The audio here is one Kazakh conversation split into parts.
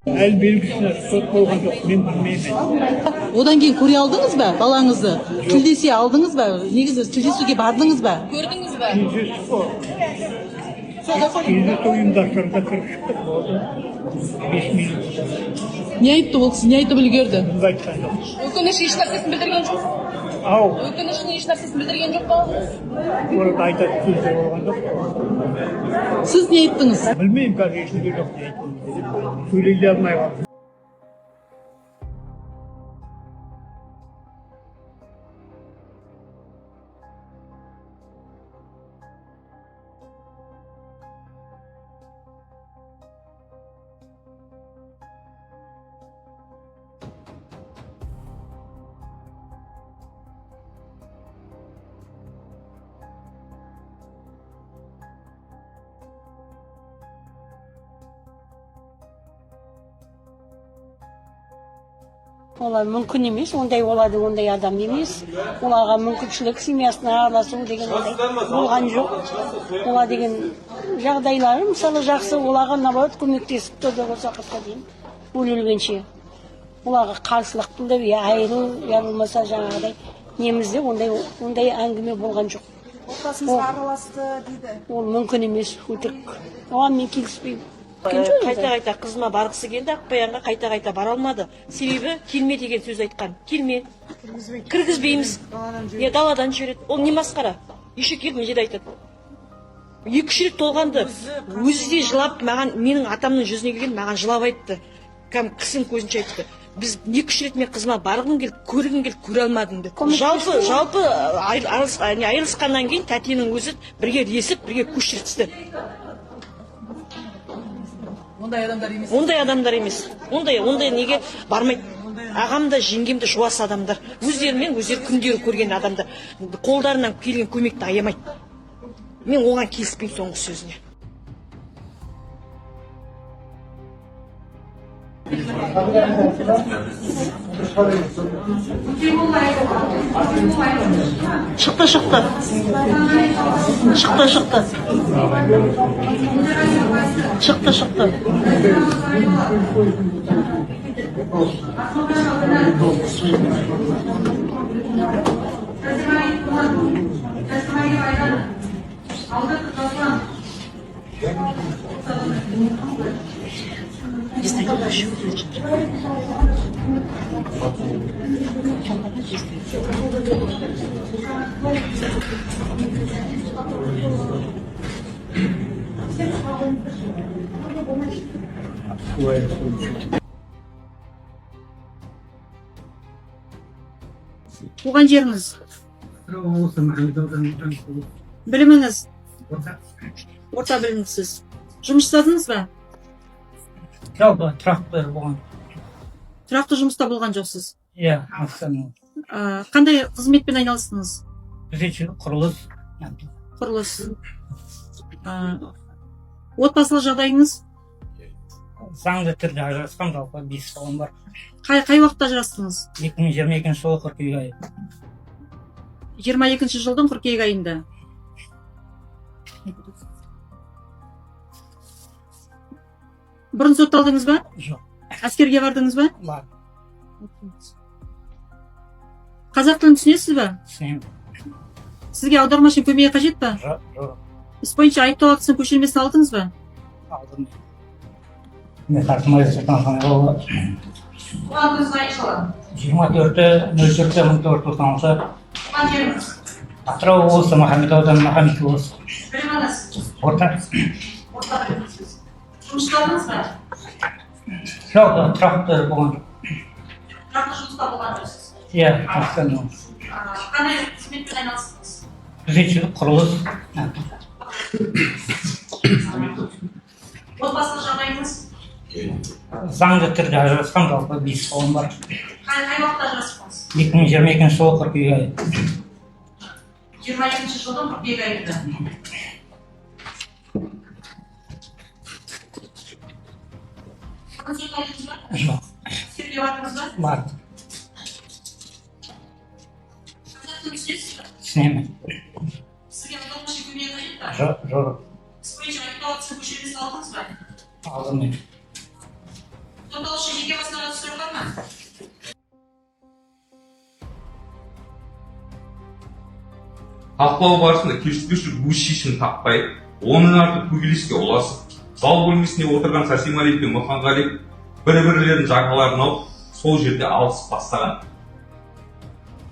Әлі белгісіне сот болған жоқ, мен білмеймін. Одан кейін көре алдыңыз ба балаңызды? Тілдесе алдыңыз ба? Негізі тілдесуге бардыңыз ба? Көрдіңіз бе? Кездесіп қой. Кездесу ұйымдастыруда кіріп шықтық, болды. 5 минут. Не айтты ол кісі? Не айтып үлгерді? Бұнда айтқан жоқ. Өкініш еш нәрсесін білдірген жоқ. Ау, Өкінішін еш нәрсесін білдірген жоқ па? орada айтады сөзде болған жоқ. Сіз не айттыңыз? Білмеймін, қазір есімде жоқ не айтқанымды. Сөйлей де алмай қалдым. Олар мүмкін емес, ондай болады, ондай адам емес. Оларға мүмкіншілік семьясына араласу деген ондай болған жоқ. Олар деген жағдайлары, мысалы жақсы, оларға наоборот көмектесіп тұрды осы уақытқа дейін, өлгенше. Оларға қарсылық білдіріп, я айыру, я болмаса жаңағыдай немізде ондай әңгіме болған жоқ. Отбасымызға араласты дейді. Ол мүмкін емес, өтірік. Оған мен келіспеймін. Қайта-қайта қызыма барғысы келді, Ақбаянға қайта-қайта бара алмады. Себебі келме деген сөз айтқан. Келме. Кіргізбейміз. Даладан жібереді. Ол не масқара? Еще келіп мына жерде айтады. 2-3 рет толғанды. Өзі де жылап, менің атамның жүзіне келген, маған жылап айтты. Кісінің көзінше айтты. Біз 2-3 рет мен қызыма барғым келді, көргім келді, көре алмадым деді. Жалпы айырылысқаннан кейін тәтенің өзі бірге ілесіп, бірге көшіртісті. Ондай адамдар емес. Ондай адамдар емес. Ондай неге бармайды. Ағам да жеңгем де жуас адамдар. Өздерімен өздері күндері көрген адамдар. Қолдарынан келген көмекті аямайды. Мен оған келіспеймін соңғы сөзіне. Шықты. Шықты. Туған жеріңіз, біліміңіз, орта білімсіз. Жұмыс жасадыңыз ба? Жалпы тұрақты болған. Тұрақты жұмыста болған жоқсыз. Иә, Астана. Қандай қызметпен айналыстыңыз? Күзетшілік, құрылыс. Құрылыс. Отбасылық жағдайыңыз? Заңды түрде ажырасқан, жалпы 5 балам бар. Қай уақытта ажырастыңыз? 2022 жылы қыркүйек айы. 22 жылдың қыркүйек айында. Бұрын сотталдыңыз ба? Жоқ. Әскерге бардыңыз ба? Бар. Қазақ тілін түсінесіз ба? Түсінемін. Сізге аудармашы көмегі қажет па? Жоқ. Іс бойынша айыптау актісінің көшірмесін алдыңыз ба? Алдым. Мен қартымай сұлтан жолы. Туған қайшылы? 24-04-1996. Туған жеріңіз? Атырау облысы, Махамбет ауданы, Махамбет облысы. Біліміңіз? Орта. Орта білімсіз. Жұмыстарыңыз ба? Жалпы тұрақты болған. Тұрақты жұмыста болған жоқсыз. Иә, Астана. Қандай қызметпен айналыстыңыз? Күзетшілік, құрылыс. Отбасылық жағдайыңыз? Заңды түрде ажырасқан, жалпы 5 балам бар. Қай уақытта ажырастыңыз? 2022 жылы қыркүйек айы. 22 жылдың қыркүйек айында. Консульталдыңыз ба? Жоқ. Сізге бардыңыз ба? Бар. Қазақ тілін түсінесіз ба? Түсінемін. Сізге аудармашы көмегі қажет па? Жоқ. Іс бойынша айыптау актісінің көшірмесін алдыңыз ба? Алдым мен. сотталушы жеке басына түсірілген ма? Талқылау барысында келіспеушілік өз шешімін таппай, оның арты көбелеске ұласып, зал бөлмесінде отырған Сәрсемәлиев пен Мұханғалиев бір-бірлерінің жағаларын алып, сол жерде алысып бастаған.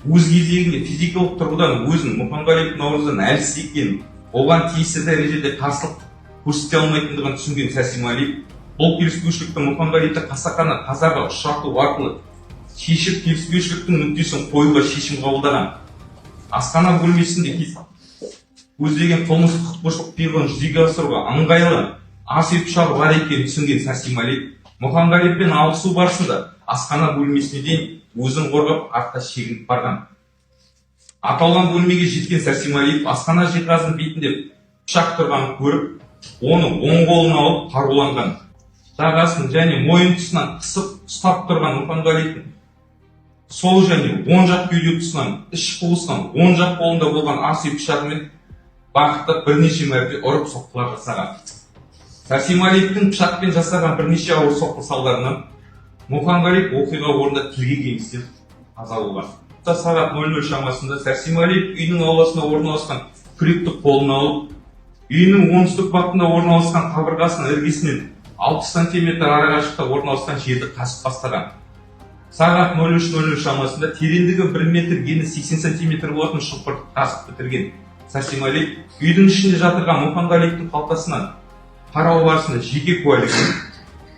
Өз кезегінде физикалық тұрғыдан өзін Мұханғалиев Наурыздан әлсіз екенін, оған тиісті дәрежеде қарсылық көрсете алмайтындығын түсінген Сәрсемәлиев бұл келіспеушілікті Мұханғалиевті қасақана қазарға ұшырату арқылы шешіп келіспеушіліктің нүктесін қоюға шешім қабылдаған. Асхана бөлмесінде көздеген қылмыстық құқықбұзушылық пиғылын жүзеге асыруға ыңғайлы ас үй пышағы бар екенін түсінген Сәрсемәлиев Мұханғалиевпен алысу барысында асхана бөлмесіне дейін өзін қорғап артқа шегініп барған. Аталған бөлмеге жеткен Сәрсемәлиев асхана жиһазының бетінде пышақ тұрғанын көріп, оны оң қолына алып қаруланған. Жағасын және мойын тұсынан қысып ұстап тұрған Мұханғалиевтің сол және оң жақ кеуде тұсынан іш қуысынан оң жақ қолында болған ас үй пышағымен бағыттап бірнеше мәрте ұрып соққылар жасаған. Сәрсемәлиевтің пышақпен жасаған бірнеше ауыр соққы салдарынан Мұханғалиев оқиға орнында тілге келместен қаза болған. Сағат 00 шамасында Сәрсемәлиев үйдің ауласына орналасқан күректі қолына алып, үйінің оңтүстік батысында орналасқан қабырғасының іргесінен 60 см арақашықта орналасқан жерді қасып бастаған. Сағат 03:00 шамасында тереңдігі 1 метр, ені 80 см болатын шұңқырды қазып бітірген Сәрсемәлиев үйдің ішінде жатырған Мұханғалиевтің қалтасынан қарау барысында жеке куәлігін,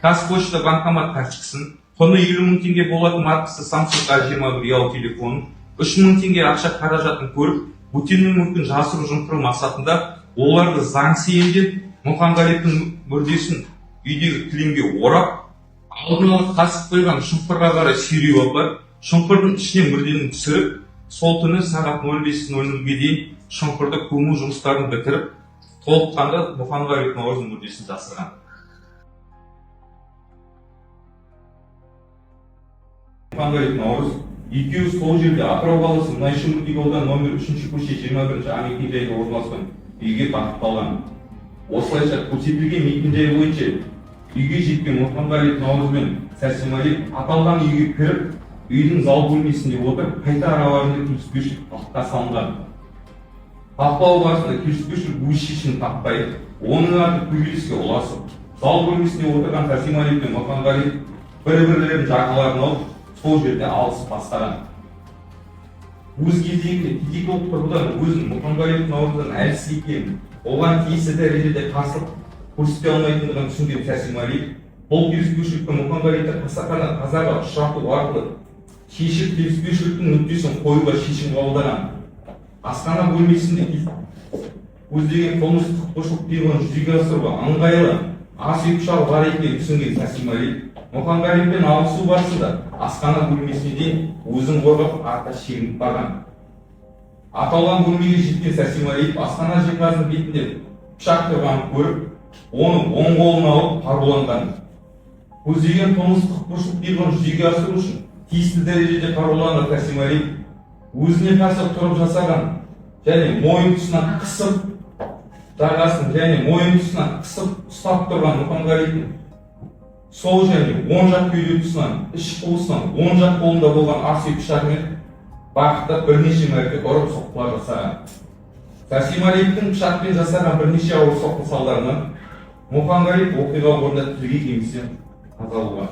Қазпошта банкомат карточкасын, құны 50 мың теңге болатын маркасы Samsung A21 ұялы телефонын, 3 мың теңге ақша қаражатын көріп, бөтеннің мүлкін жасыру жымқыру мақсатында оларды заңсыз иемдеп, Мұханғалиевтің мүрдесін үйдегі кілемге орап, алдын ала қасып қойған шұңқырға қарай сүйреп апарып, шұңқырдың ішіне мүрдені түсіріп, сол түні сағат 05:00-ге дейін шұңқырда көму жұмыстарын бітіріп, толыққанды Мұханғалиев Наурыздың мүрдесін жасырған. Мұханғалиев Наурыз екеуі сол жерде Атырау қаласы Мұнайшы мөлтек ауданы номер 3-ші көше 21-ші мекен-жайда орналасқан үйге бағытталған. Осылайша көрсетілген мекен-жай бойынша үйге жеткен Мұханғалиев Наурыз бен Сәрсемәлиев аталған үйге кіріп, үйдің зал бөлмесінде отырып, қайта араларында келіспеушілік талқыға салынған. Талқылау барысында келіспеушілік өз шешімін таппай, оның арты көбелеске ұласып, зал бөлмесінде отырған Сәрсемәлиев пен Мұханғалиев бір-бірлерінің жағаларын алып, сол жерде алысып бастаған. Өз кезегінде физикалық тұрғыдан өзін Мұханғалиев Наурыздан әлсіз екенін, оған тиісті дәрежеде қарсылық көрсете алмайтындығын түсінген Сәрсемәлиев бұл келіспеушілікті Мұханғалиевті қасақана қазаға ұшырату арқылы шешіп келіспеушіліктің нүктесін қоюға шешім қабылдаған. Асхана бөлмесінде көздеген қылмыстық құқықбұзушылық пиғылын жүзеге асыруға ыңғайлы ас үй пышағы бар екенін түсінген Сәрсемәлиев Мұханғалиевпен алысу барысында асхана бөлмесіне дейін өзін қорғап артқа шегініп барған. Аталған бөлмеге жеткен Сәрсемәлиев асхана жиһазының бетінде пышақ тұрғанын көріп, оны оң қолына алып қаруланған. Көздеген қылмыстық құқықбұзушылық пиғылын жүзеге асыру үшін тиісті дәрежеде қаруланған Сәрсемәлиев өзіне қарсы тұрып жасаған және мойын тұсынан қысып, жағасын және мойын тұсынан қысып ұстап тұрған Мұханғалиевтің сол және оң жақ кеуде тұсынан іш қуысынан оң жақ қолында болған ас үй пышағымен бағыттап бірнеше мәрте ұрып соққылар жасаған. Сәрсемәлиевтің пышақпен жасаған бірнеше ауыр соққы салдарынан Мұханғалиев оқиға орнында тілге келместен қаза болған.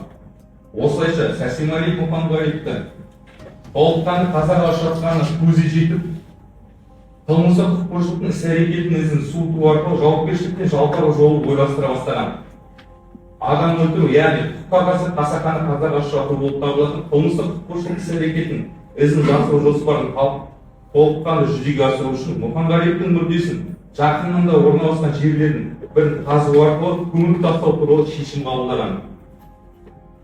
Осылайша Сәрсемәлиев Мұханғалиевті толыққанды қазаға ұшыратқанына көзі жетіп, қылмыстық құқықбұзушылықтың іс-әрекетінің ізін суыту арқылы жауапкершіліктен жалтару жолын ойластыра бастаған. Адам өлтіру, яғни құқыққа қарсы қасақана қазаға ұшырату болып табылатын қылмыстық құқықбұзушылық іс-әрекетінің ізін жасыру жоспарын толыққанды жүзеге асыру үшін Мұханғалиевтің мүрдесін жақынында орналасқан жерлердің бірін қазу арқылы көміп тастау туралы шешім қабылдаған.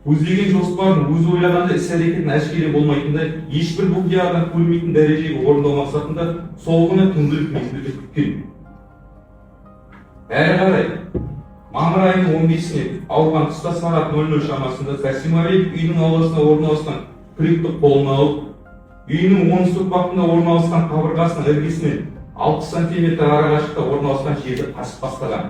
Көздеген жоспардың өзі ойлағанда іс-әрекеттің әшкере болмайтындай, ешбір бөгде көрмейтін дәрежеге орындау мақсатында сол күні түнгілік мезгілде күткен. Әрі қарай мамыр айының 15-іне ауған тұста сағат 00 шамасында Сәрсемәлиев үйдің ауласына орналасқан күректі қолына алып, үйінің оңтүстік батысында орналасқан қабырғасының іргесінен 60 см арақашықта орналасқан жерді қасып бастаған.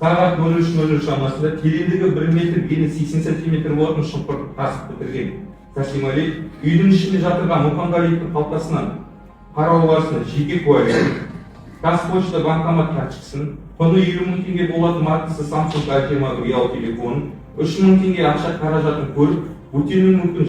сағат 03:00 шамасында тереңдігі 1 метр, ені 80 сантиметр болатын шұңқыр қазып бітірген Сасим Али үйдің ішінде жатырған Мұханғалиевтің қалтасынан қарау барысында жеке куәлігін, Қазпошта банкомат карточкасын, құны 50 мың теңге болатын маркасы Samsung A21 ұялы телефонын, 3 мың теңге ақша қаражатын көріп, бөтеннің мүлкін